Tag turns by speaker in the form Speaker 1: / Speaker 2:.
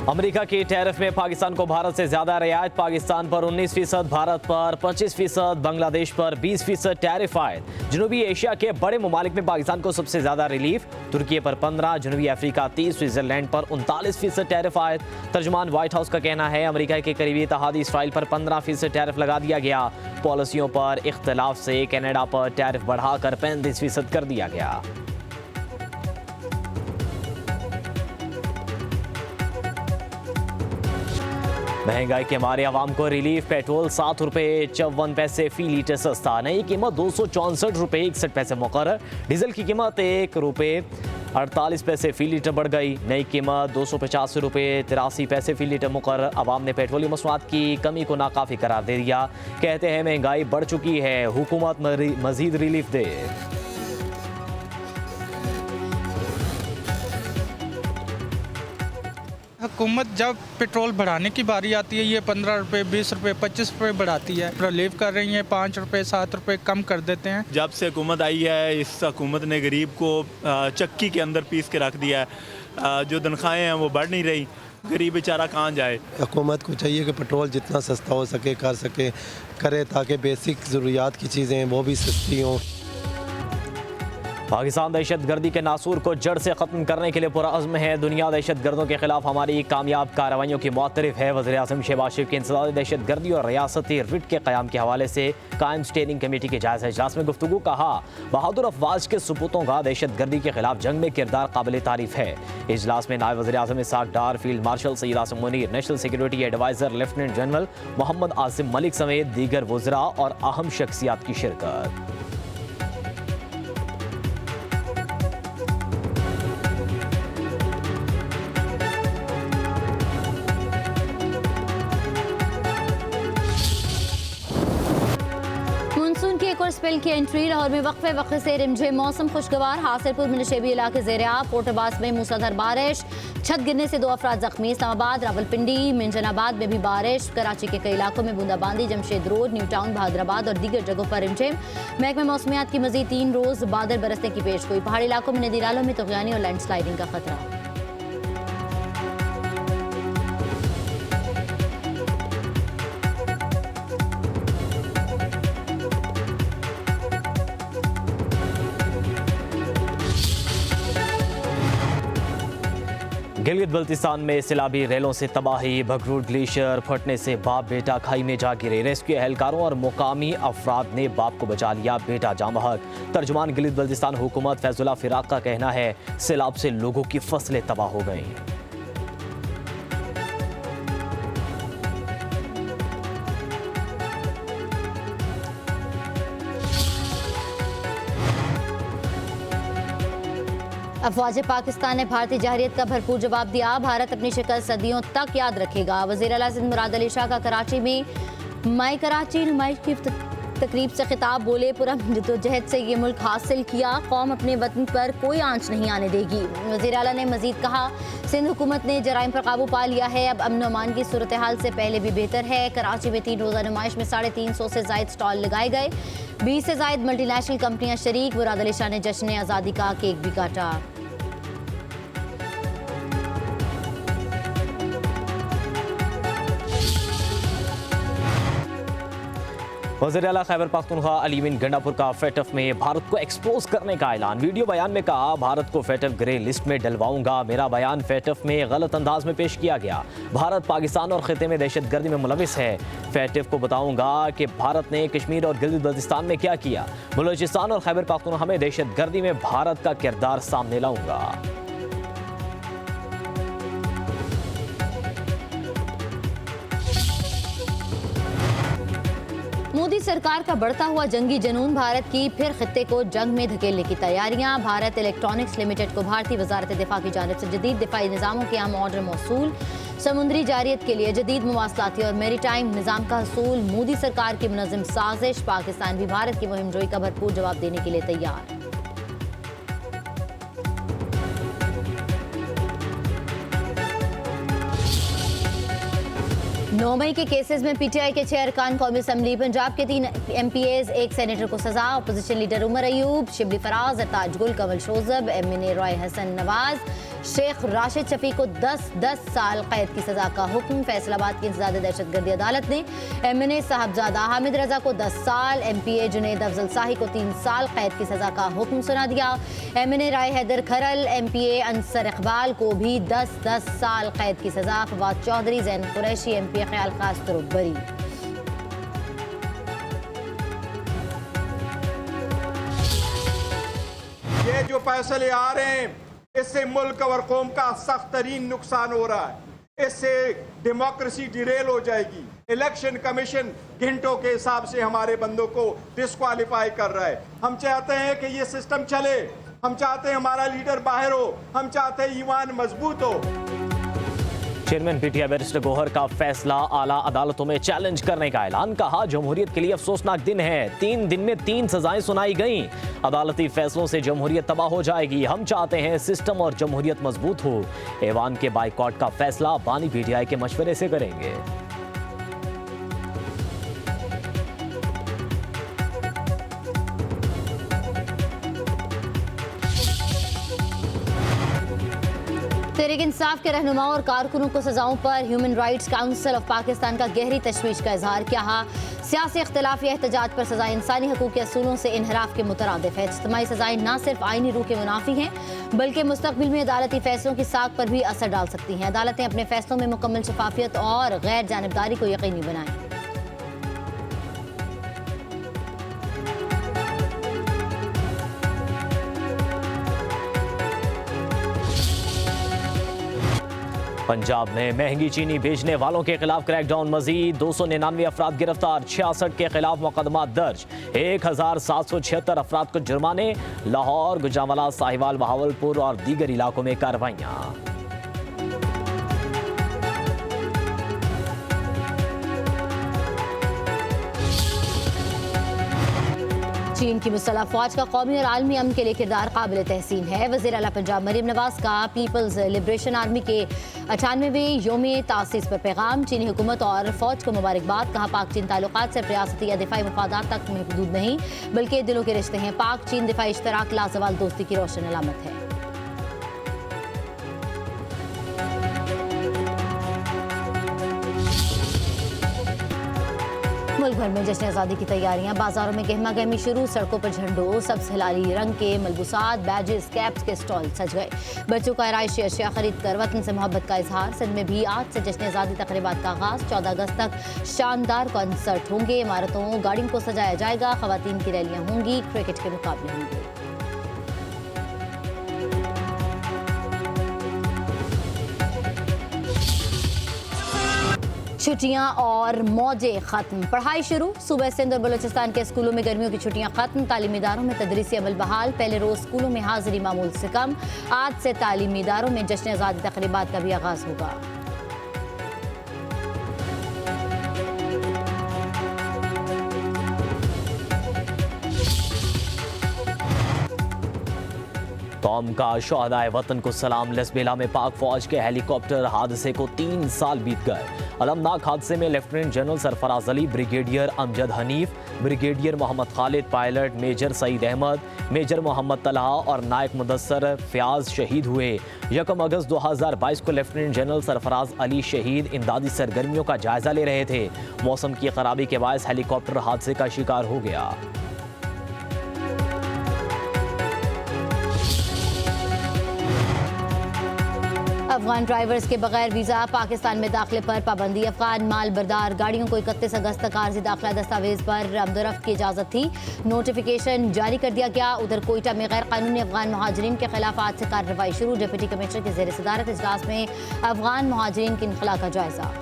Speaker 1: America की tariff में पाकिस्तान को भारत से ज्यादा रियायत। पाकिस्तान पर 19%, भारत पर 25%, बांग्लादेश पर 20% टैरिफ आयद। जनूबी एशिया के बड़े ममालिक में पाकिस्तान को सबसे ज्यादा रिलीफ। तुर्की पर 15, जनूबी अफ्रीका 30, स्विट्जरलैंड पर 39% टैरिफ आयद। तर्जुमान व्हाइट हाउस का कहना है अमेरिका के करीबी इत्तेहादी इसराइल पर 15% टैरिफ लगा दिया गया। पॉलिसियों पर इख्तलाफ से कनाडा पर टैरिफ बढ़ाकर 35% कर दिया गया। महंगाई के मारे आवाम को रिलीफ। पेट्रोल 7 रुपये 54 पैसे फी लीटर सस्ता। नई कीमत 264 रुपये 61 पैसे मुकर्रर। डीजल की कीमत 1 रुपये 48 पैसे फी लीटर बढ़ गई। नई कीमत 285 रुपये 83 पैसे फी लीटर मुकर्रर। आवाम ने पेट्रोलियम मसनूआत की कमी को नाकाफी करार दे दिया। कहते हैं महंगाई बढ़ चुकी है, हुकूमत मजीद रिलीफ दे।
Speaker 2: हुकूमत जब पेट्रोल बढ़ाने की बारी आती है ये 15 रुपये 20 रुपये 25 रुपये बढ़ाती है। रिलीफ कर रही है, 5 रुपये 7 रुपये कम कर देते हैं।
Speaker 3: जब से हुकूमत आई है इस हुकूमत ने गरीब को चक्की के अंदर पीस के रख दिया है। जो तनख्वाहें हैं वो बढ़ नहीं रही, गरीब बेचारा कहाँ जाए।
Speaker 4: हुकूमत को चाहिए कि पेट्रोल जितना सस्ता हो सके कर सके करे, ताकि बेसिक ज़रूरियात की चीज़ें हैं वो भी सस्ती हों।
Speaker 1: पाकिस्तान दहशतगर्दी के नासूर को जड़ से ख़त्म करने के लिए पुरअज़्म है। दुनिया दहशतगर्दों के खिलाफ हमारी कामयाब कार्रवाइयों की मुअत्तरिफ है। वज़ीर-ए-आज़म शहबाज शरीफ की इंसदादी दहशतगर्दी और रियासती रिट के क़याम के हवाले से कायम स्टेयरिंग कमेटी के जायज़ा इजलास में गुफ्तगू। कहा बहादुर अफवाज के सपूतों का दहशतगर्दी के खिलाफ जंग में किरदार काबिल तारीफ़ है। इजलास में नायब वज़ीर-ए-आज़म Ishaq Dar, field marshal Syed Asim Munir, national security adviser lieutenant general Mohammad Asim Malik समेत दीगर वज़रा और अहम शख्सियात की शिरकत।
Speaker 5: स्पेल की एंट्री। लाहौर में वक्फे से रिमझिम मौसम खुशगवार। हासिलपुर में नशेबी इलाके ज़ेर-ए-आब। फोर्टबास में मूसलाधार बारिश, छत गिरने से 2 अफराद जख्मी। इस्लामाबाद, रावलपिंडी, मिंजनाबाद में भी बारिश। कराची के कई इलाकों में बूंदाबांदी। Jamshed road, new town, Bahadurabad और दीगर जगहों पर रिमझिम। महकमे मौसमियात की मजीद 3 रोज़ बादल बरसने की पेशगोई। पहाड़ी इलाकों में नदी नालों में तुग़यानी और लैंडस्लाइडिंग का खतरा।
Speaker 1: गिलगित बल्तिस्तान में सैलाबी रेलों से तबाही। बगरूर ग्लेशियर फटने से बाप बेटा खाई में जा गिरे। रेस्क्यू एहलकारों और मुकामी अफराद ने बाप को बचा लिया, बेटा जाँ बहक। तर्जुमान गिलगित बल्तिस्तान हुकूमत फैजुल्ला फिराक का कहना है सैलाब से लोगों की फसलें तबाह हो गई।
Speaker 5: अफवाज पाकिस्तान ने भारतीय जहरियत का भरपूर जवाब दिया। भारत अपनी शिकल सदियों तक याद रखेगा। वज़ीर आला सिंध मुराद अली शाह का कराची में माई कराची नुमाइश की तकरीब से खिताब। बोले पुरजद्दोजहद से ये मुल्क हासिल किया, कौम अपने वतन पर कोई आंच नहीं आने देगी। वज़ीर आला ने मजीद कहा सिंध हुकूमत ने जराइम पर काबू पा लिया है, अब अमन अमान की सूरत हाल से पहले भी बेहतर है। कराची में 3 रोज़ा नुमाइश में 350 से ज़ायद स्टॉल लगाए गए। 20 से ज़ायद मल्टीनेशनल कंपनियां शरीक। मुराद अली शाह ने जश्न आज़ादी का केक भी काटा।
Speaker 1: वज़ीर आला खैबर पख्तूनख्वा अली बिन गंडापुर का फेटफ में भारत को एक्सपोज करने का ऐलान। वीडियो बयान में कहा भारत को फेटफ ग्रे लिस्ट में डलवाऊंगा। मेरा बयान फेटफ में गलत अंदाज में पेश किया गया। भारत पाकिस्तान और खिते में दहशतगर्दी में मुलविस है। फेटफ को बताऊंगा कि भारत ने कश्मीर और गिलगित बल्तिस्तान में क्या किया। बलूचिस्तान और खैबर पख्तूनख्वा में दहशतगर्दी में भारत का किरदार सामने लाऊंगा।
Speaker 5: मोदी सरकार का बढ़ता हुआ जंगी जनून। भारत की फिर खित्ते को जंग में धकेलने की तैयारियां। भारत इलेक्ट्रॉनिक्स लिमिटेड को भारतीय वजारत दिफा की जानिब से जदीद दिफाई निज़ामों के अहम ऑर्डर मौसूल। समुद्री जारियत के लिए जदीद मवासलाती और मेरीटाइम निज़ाम का हसूल। मोदी सरकार की मुनज़्ज़म साजिश। पाकिस्तान भी भारत की मुहिम जोई का भरपूर जवाब देने के लिए तैयार। 9 मई के केसेस में पीटीआई के 6 अरकान कौमी असम्बली, पंजाब के 3 MPAs, 1 सेनेटर को सजा। अपोजिशन लीडर उमर अयूब, शिबली फराज, ताज गुल, कंवल शोजब, MNA रॉय हसन नवाज, शेख राशिद शफी को 10 साल कैद की सजा का हुक्म। फैसलाबाद की इंसदाद दहशतगर्दी अदालत ने MNA साहबजादा हामिद रजा को 10 साल, MPA जुनैद अफजल शाही को 3 साल कैद की सजा का हुक्म सुना दिया। MNA राय हैदर खरल, MPA अंसर इकबाल को भी 10 साल कैद की सजा। फवाद चौधरी, जैन कुरैशी, MPA ख्याल खास बरी।
Speaker 6: ये जो फैसले आ रहे हैं इससे मुल्क और कौम का सख्त तरीन नुकसान हो रहा है। इससे डेमोक्रेसी डिरेल हो जाएगी। इलेक्शन कमीशन घंटों के हिसाब से हमारे बंदों को डिस्क्वालीफाई कर रहा है। हम चाहते हैं कि ये सिस्टम चले, हम चाहते हैं हमारा लीडर बाहर हो, हम चाहते हैं ईमान मजबूत हो।
Speaker 1: चेयरमैन PTI बैरिस्टर गौहर का फैसला आला अदालतों में चैलेंज करने का ऐलान। कहा, जमहूरियत के लिए अफसोसनाक दिन है। 3 दिन में 3 सजाएं सुनाई गईं। अदालती फैसलों से जमहूरियत तबाह हो जाएगी। हम चाहते हैं सिस्टम और जमहूरियत मजबूत हो। ऐवान के बाइकॉट का फैसला बानी PTI के मशवरे से करेंगे।
Speaker 5: तहरीक इंसाफ के रहनुमाओं और कारकुनों को सजाओं पर human rights council of Pakistan का गहरी तशवीश का इजहार किया। सियासी इख्तिलाफ या एहतजाज पर सजाएं इंसानी हकूक़ के असूलों से इनहराफ के मुतरादिफ है। इज्तिमाई सजाएं न सिर्फ आईनी रूह के मुनाफी हैं बल्कि मुस्तकबिल में अदालती फैसलों की साख पर भी असर डाल सकती हैं। अदालतें अपने फैसलों में मुकम्मल शफाफियत और गैर जानिबदारी को यकीनी बनाएं।
Speaker 1: पंजाब में महंगी चीनी बेचने वालों के खिलाफ क्रैकडाउन मजीद। 299 अफराद गिरफ्तार, 66 के खिलाफ मुकदमा दर्ज। 1776 अफराद को जुर्माने। लाहौर, गुजरांवाला, साहिवाल, बहावलपुर और दीगर इलाकों में कार्रवाइयाँ।
Speaker 5: चीन की मुसल्लह फौज का कौमी और आलमी अमन के लिए किरदार काबिल तहसीन है। वज़ीर आला पंजाब मरीम नवाज का पीपल्स लिबरेशन आर्मी के 98वें योम तासीस पर पैगाम। चीनी हुकूमत और फौज को मुबारकबाद। कहा, पाक चीन ताल्लुकात सिर्फ रियासती या दिफाई मफादात तक महदूद नहीं बल्कि दिलों के रिश्ते हैं। पाक चीन दिफाई इश्तराक लाजवाल दोस्ती की रोशन अलामत है। मुल्क भर में जश्न आज़ादी की तैयारियां। बाजारों में गहमा गहमी शुरू। सड़कों पर झंडों, सब्ज हिलाली रंग के मलबूसात, बैजेस, कैप्स के स्टॉल सज गए। बच्चों का आराइशी अशिया खरीद कर वतन से मोहब्बत का इजहार। सिंध में भी आज से जश्न आज़ादी तकरीबात का आगाज। 14 अगस्त तक शानदार कॉन्सर्ट होंगे। इमारतों, गाड़ियों को सजाया जाएगा। खवातीन की रैलियां होंगी। क्रिकेट के मुकाबले होंगे। छुट्टियां और मौजें खत्म, पढ़ाई शुरू। सूबे सिंध और बलूचिस्तान के स्कूलों में गर्मियों की छुट्टियां खत्म। तालीमी इदारों में तदरीसी अमल बहाल। पहले रोज स्कूलों में हाजिरी मामूल से कम। आज से तालीमी इदारों में जश्न आज़ादी तकरीबात का भी आगाज होगा।
Speaker 1: कौम का शोहदाए वतन को सलाम। लसबेला में पाक फौज के हेलीकॉप्टर हादसे को 3 साल बीत गए। अलमनाक हादसे में lieutenant general Sarfaraz Ali, brigadier Amjad Hanif, brigadier Mohammad Khalid, pilot major Saeed Ahmed, major Mohammad Talha और नायक मुदस्सर फयाज शहीद हुए। 1 अगस्त 2022 को लेफ्टिनेंट जनरल सरफराज अली शहीद इमदादी सरगर्मियों का जायजा ले रहे थे। मौसम की खराबी के बायस हेलीकॉप्टर हादसे का शिकार हो गया।
Speaker 5: अफगान ड्राइवर्स के बगैर वीज़ा पाकिस्तान में दाखिले पर पाबंदी। अफगान माल बरदार गाड़ियों को 31 अगस्त तक आर्जी दाखिला दस्तावेज पर आमदोरफ्त की इजाज़त थी। नोटिफिकेशन जारी कर दिया गया। उधर कोयटा में गैर कानूनी अफगान महाजरीन के खिलाफ आज से कार्रवाई शुरू। डिप्टी कमिश्नर के ज़ेर सदारत इजलास में अफगान महाजरीन की इनखला का जायजा।